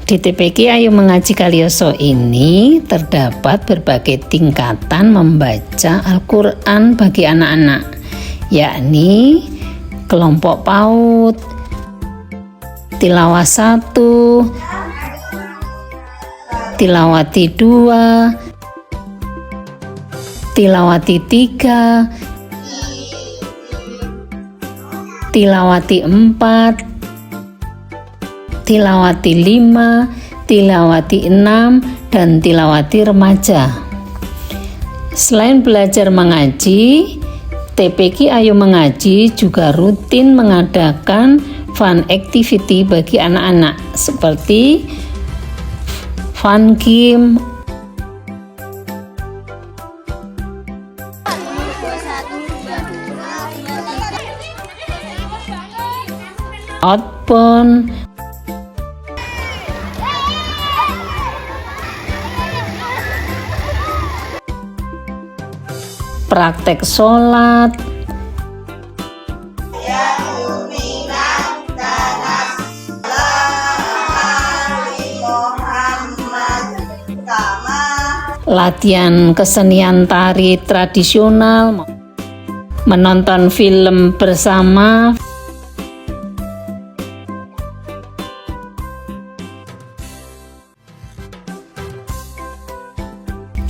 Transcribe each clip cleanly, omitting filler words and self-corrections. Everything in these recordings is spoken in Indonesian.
Di TPQ Ayo Mengaji Kaliyoso ini terdapat berbagai tingkatan membaca Al-Quran bagi anak-anak, yakni kelompok PAUD, tilawah 1, tilawati 2, tilawati 3, tilawati 4, tilawati 5, tilawati 6, dan tilawati remaja. Selain belajar mengaji, TPQ Ayo Mengaji juga rutin mengadakan fun activity bagi anak-anak seperti fun game, outbound, praktek sholat, latihan kesenian tari tradisional, menonton film bersama,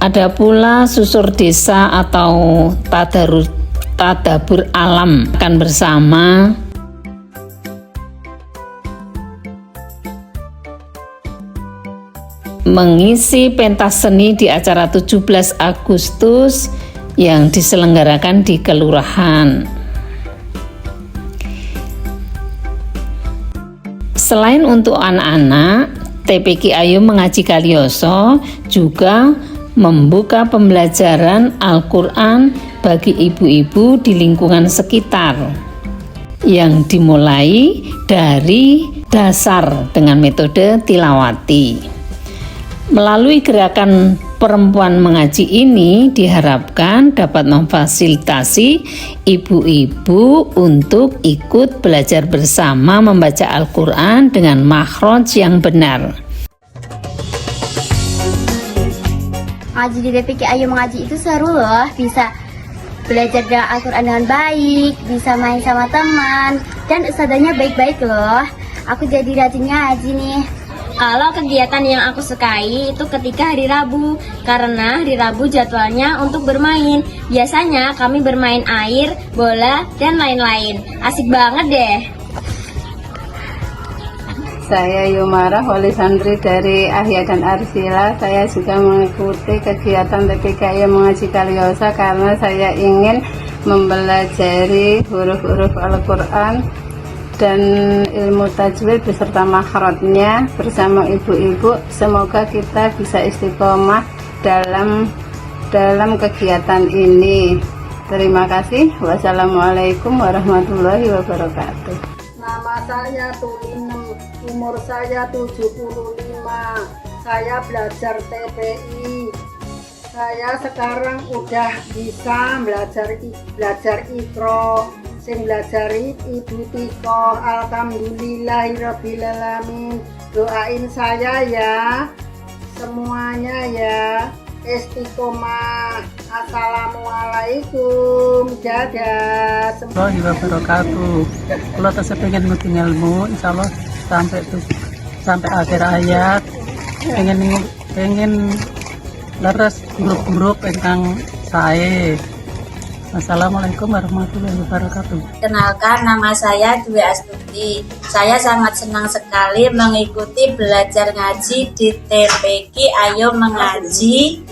ada pula susur desa atau tadabur alam akan bersama, mengisi pentas seni di acara 17 Agustus yang diselenggarakan di kelurahan. Selain untuk anak-anak, TPQ Ayo Mengaji Kaliyoso juga membuka pembelajaran Al-Quran bagi ibu-ibu di lingkungan sekitar yang dimulai dari dasar dengan metode tilawati. Melalui gerakan perempuan mengaji ini diharapkan dapat memfasilitasi ibu-ibu untuk ikut belajar bersama membaca Al-Quran dengan makhraj yang benar. Ngaji di TPQ Ayo Mengaji itu seru loh, bisa belajar dengan Al-Quran dengan baik, bisa main sama teman, dan ustadzanya baik-baik loh. Aku jadi rajin ngaji nih. Kalau kegiatan yang aku sukai itu ketika hari Rabu, karena hari Rabu jadwalnya untuk bermain. Biasanya kami bermain air, bola, dan lain-lain. Asik banget deh. Saya Yumara, wali santri dari Ahya dan Arsila. Saya juga mengikuti kegiatan TPQ Ayo Mengaji Kaliyoso karena saya ingin mempelajari huruf-huruf Al-Quran dan ilmu tajwid beserta makhrajnya bersama ibu-ibu. Semoga kita bisa istiqomah dalam kegiatan ini. Terima kasih. Wassalamualaikum warahmatullahi wabarakatuh. Nama saya Tulinem, umur saya 75. Saya belajar TPI. Saya sekarang udah bisa belajar Iqra. Sing belajari Ibu Tiko. Alhamdulillahirrabbilalamin. Doain saya ya, semuanya ya, istiqomah. Assalamualaikum, dadah. Warahmatullahi wabarakatuh. Kalau saya pengen ngerti ilmu, insya Allah sampai akhir ayat. Pengen leres grup-grup tentang saya. Assalamualaikum warahmatullahi wabarakatuh. Kenalkan, nama saya Dwi Astuti. Saya sangat senang sekali mengikuti belajar ngaji di TPQ Ayo Mengaji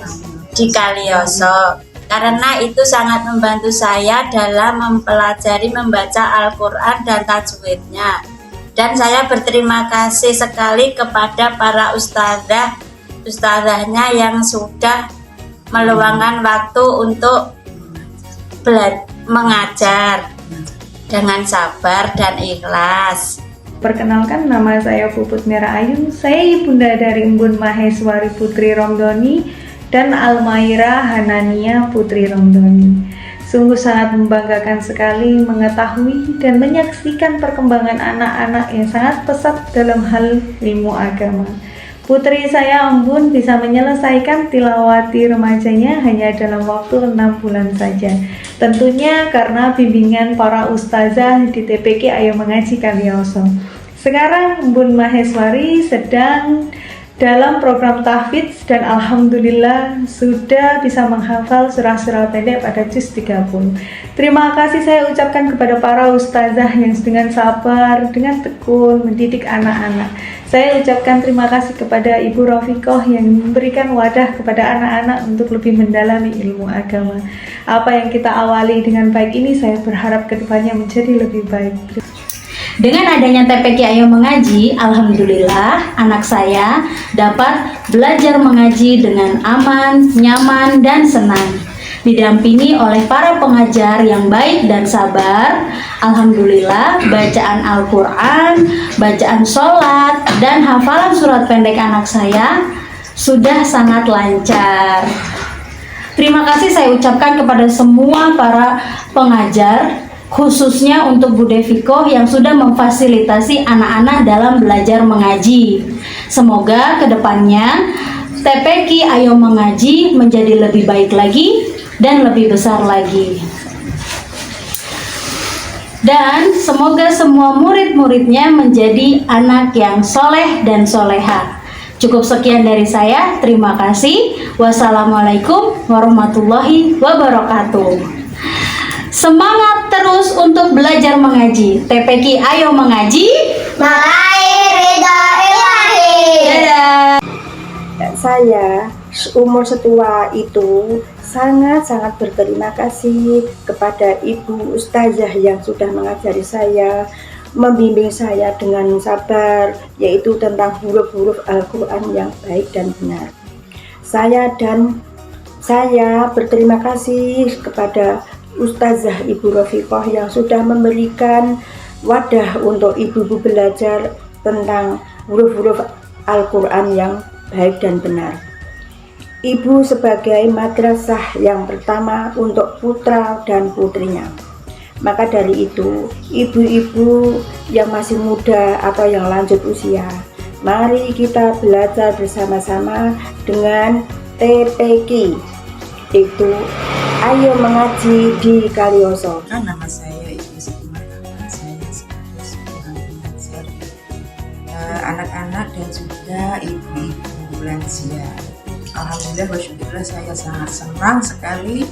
di Kaliyoso, karena itu sangat membantu saya dalam mempelajari membaca Al-Quran dan tajwidnya. Dan saya berterima kasih sekali kepada para ustadzahnya yang sudah meluangkan waktu untuk mengajar dengan sabar dan ikhlas. Perkenalkan, nama saya Puput Mira Ayu. Saya ibunda dari Embun Maheswari Putri Romdoni dan Almaira Hanania Putri Romdoni. Sungguh sangat membanggakan sekali mengetahui dan menyaksikan perkembangan anak-anak yang sangat pesat dalam hal ilmu agama. Putri saya Embun bisa menyelesaikan tilawati remajanya hanya dalam waktu 6 bulan saja. Tentunya karena bimbingan para ustazah di TPK Ayo Mengaji Kalioso. Sekarang Embun Maheswari sedang dalam program tahfidz dan alhamdulillah sudah bisa menghafal surah-surah pendek pada juz 30. Terima kasih saya ucapkan kepada para ustazah yang dengan sabar, dengan tekun mendidik anak-anak. Saya ucapkan terima kasih kepada Ibu Rafiqoh yang memberikan wadah kepada anak-anak untuk lebih mendalami ilmu agama. Apa yang kita awali dengan baik ini, saya berharap kedepannya menjadi lebih baik. Dengan adanya TPK Ayo Mengaji, alhamdulillah anak saya dapat belajar mengaji dengan aman, nyaman, dan senang. Didampingi oleh para pengajar yang baik dan sabar. Alhamdulillah bacaan Al-Quran, bacaan sholat, dan hafalan surat pendek anak saya sudah sangat lancar. Terima kasih saya ucapkan kepada semua para pengajar, khususnya untuk Bu Deviko yang sudah memfasilitasi anak-anak dalam belajar mengaji. Semoga kedepannya TPK Ayo Mengaji menjadi lebih baik lagi dan lebih besar lagi. Dan semoga semua murid-muridnya menjadi anak yang soleh dan soleha. Cukup sekian dari saya, terima kasih. Wassalamualaikum warahmatullahi wabarakatuh. Semangat terus untuk belajar mengaji. TPK Ayo Mengaji, Meraih ridha ilahi. dadah. Saya umur setua itu sangat-sangat berterima kasih kepada Ibu Ustazah yang sudah mengajari saya, membimbing saya dengan sabar, yaitu tentang huruf-huruf Al-Quran yang baik dan benar. Saya berterima kasih kepada Ustazah Ibu Rafiqoh yang sudah memberikan wadah untuk ibu-ibu belajar tentang huruf-huruf Al-Quran yang baik dan benar. Ibu sebagai madrasah yang pertama untuk putra dan putrinya. Maka dari itu, ibu-ibu yang masih muda atau yang lanjut usia, mari kita belajar bersama-sama dengan TPK, itu Ayo Mengaji di Kalioso. Nama saya Ibu Sukmana, saya sebagai seorang pengajar anak-anak dan juga ibu-ibu lansia. Alhamdulillah wa syukurlah saya sangat senang sekali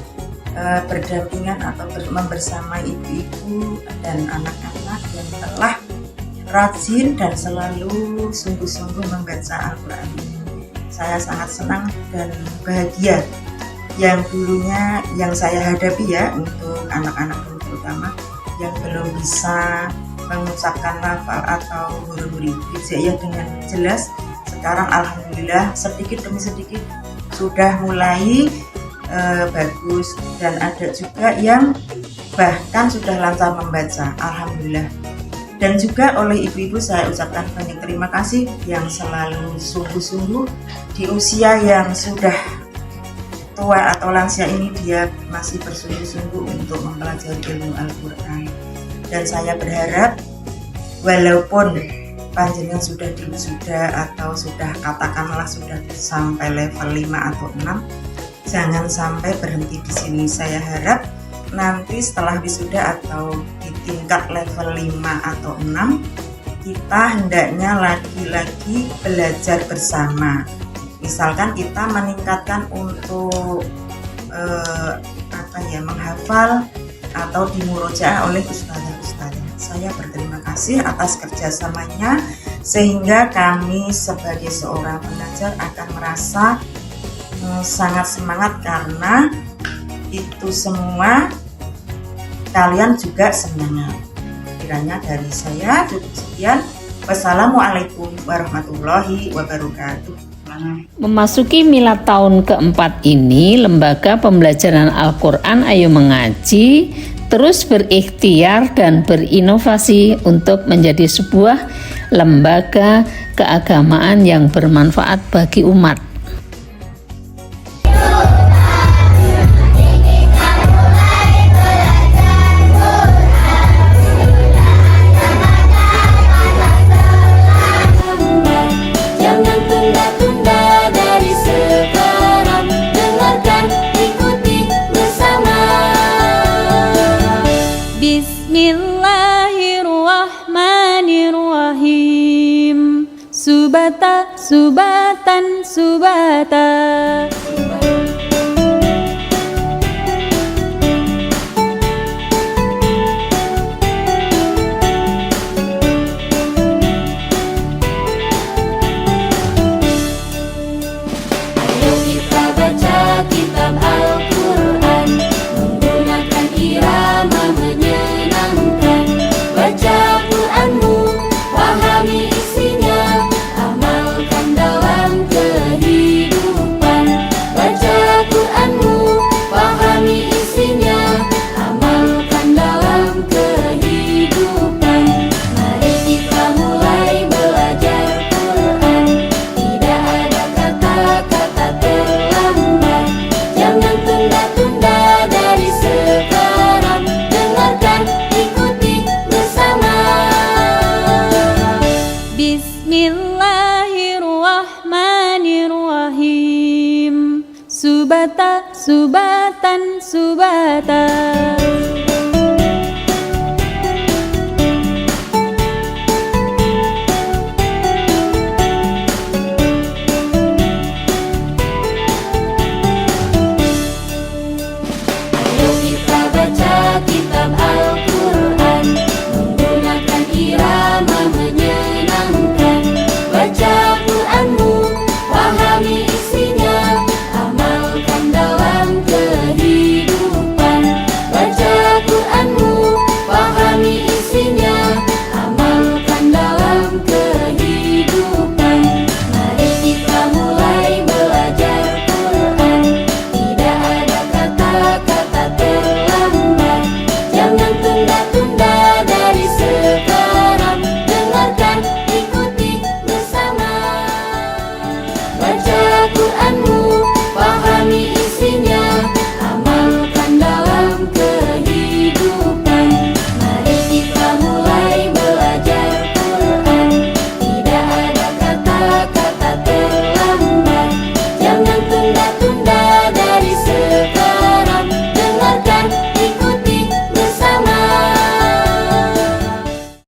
berdampingan atau bersama ibu-ibu dan anak-anak yang telah rajin dan selalu sungguh-sungguh membaca Al-Quran ini. Saya sangat senang dan bahagia. Yang dulunya yang saya hadapi ya untuk anak-anak terutama yang belum bisa mengucapkan lafal atau huruf-huruf hijaiyah dengan jelas, sekarang alhamdulillah sedikit demi sedikit sudah mulai bagus, dan ada juga yang bahkan sudah lancar membaca, alhamdulillah. Dan juga oleh ibu-ibu saya ucapkan banyak terima kasih yang selalu sungguh-sungguh di usia yang sudah tua atau lansia ini, dia masih bersungguh-sungguh untuk mempelajari ilmu Al-Quran. Dan saya berharap walaupun panjenengan sudah di wisuda atau sudah katakanlah sudah sampai level 5 atau 6, jangan sampai berhenti di sini. Saya harap nanti setelah wisuda atau di tingkat level 5 atau 6, kita hendaknya lagi-lagi belajar bersama. Misalkan kita meningkatkan untuk menghafal atau dimurojaah oleh ustazah-ustazah. Saya berterima kasih atas kerjasamanya, sehingga kami sebagai seorang pengajar akan merasa sangat semangat karena itu semua kalian juga semangat. Kiranya dari saya cukup sekian. Wassalamualaikum warahmatullahi wabarakatuh. Memasuki milad tahun keempat ini, Lembaga Pembelajaran Al-Quran Ayo Mengaji terus berikhtiar dan berinovasi untuk menjadi sebuah lembaga keagamaan yang bermanfaat bagi umat. subata, subatan, subata. Ayo kita baca kitab Al-Quran menggunakan irama menyenangkan. Baca Quranmu, pahami isinya, amalkan dalam kehidupan. Baca Quranmu, pahami isinya, amalkan dalam kehidupan. Mari kita mulai belajar Quran. Tidak ada kata-kata terlambat. Jangan tunda-tunda dari sekarang. Dengarkan, ikuti bersama. Bismillahirrahmanirrahim. Subata, subatan, subata.